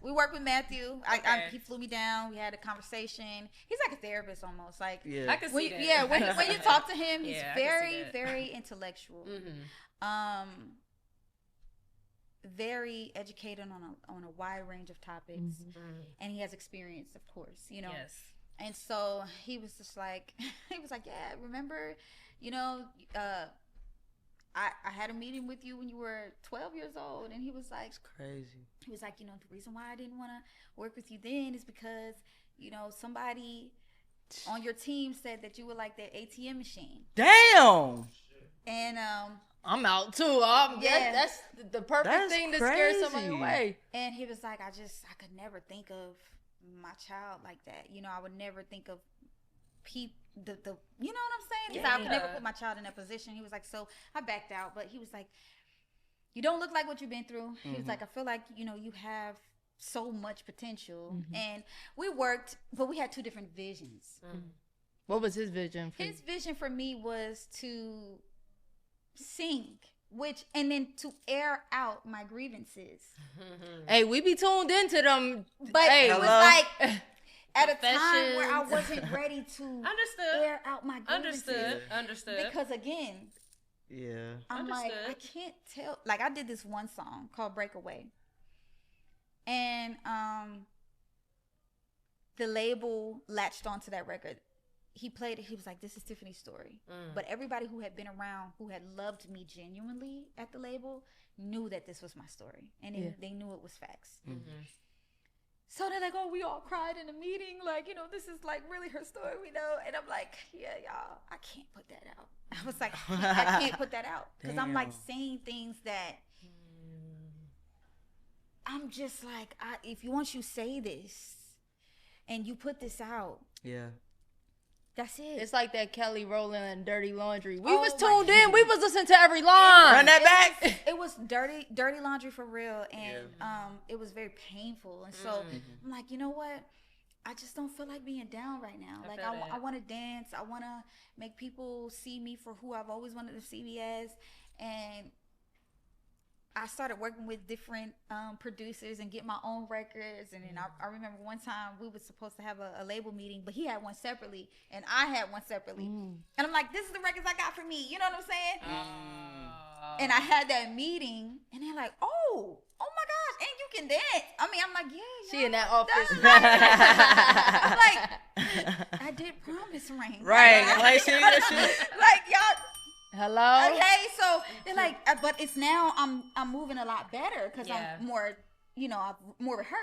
We worked with Matthew. He flew me down. We had a conversation. He's like a therapist almost. Like, I can see that. Yeah, when you talk to him, he's very, very intellectual. Very educated on a wide range of topics, and he has experience, of course. You know. Yes. And so he was just like, yeah, remember, you know, I had a meeting with you when you were 12 years old, and he was like, it's crazy. He was like, you know, the reason why I didn't want to work with you then is because, you know, somebody on your team said that you were like their ATM machine. Damn. And I'm out too. That's the perfect thing to scare somebody away. And he was like, I could never think of my child like that. You know, I would never think of people. You know what I'm saying? I could never put my child in that position. He was like, so I backed out. But he was like, you don't look like what you've been through. He was like, I feel like, you know, you have so much potential. And we worked, but we had two different visions. What was his vision for His vision for me was to sing, and then to air out my grievances. Hey, we be tuned into them. But it was like... At a time where I wasn't ready to air out my grievances. Understood. Because again, I'm like, I can't tell. Like, I did this one song called Breakaway. And the label latched onto that record. He played it. He was like, this is Tiffany's story. But everybody who had been around, who had loved me genuinely at the label, knew that this was my story. And they knew it was facts. So they're like, oh, we all cried in a meeting. Like, you know, this is like really her story, we know. And I'm like, yeah, y'all, I can't put that out. I was like, I can't put that out. Because I'm like saying things that I'm just like, if you want you say this and you put this out. Yeah. That's it. It's like that Kelly Rowland and Dirty Laundry. We was tuned in. We was listening to every line. Run that back. It was dirty laundry for real. And it was very painful. And so I'm like, you know what? I just don't feel like being down right now. Like, I want to dance. I want to make people see me for who I've always wanted to see me as. And I started working with different producers and get my own records. And then I remember one time we were supposed to have a label meeting, but he had one separately and I had one separately. And I'm like, this is the records I got for me. You know what I'm saying? And I had that meeting and they're like, oh my gosh, and you can dance. I mean, I'm like, yeah. She in that office. I'm like, I did promise ring. Right. Like, see that shit? Like, y'all. Hello. Okay, so they're like, but it's now I'm moving a lot better because I'm more, you know, more rehearsed.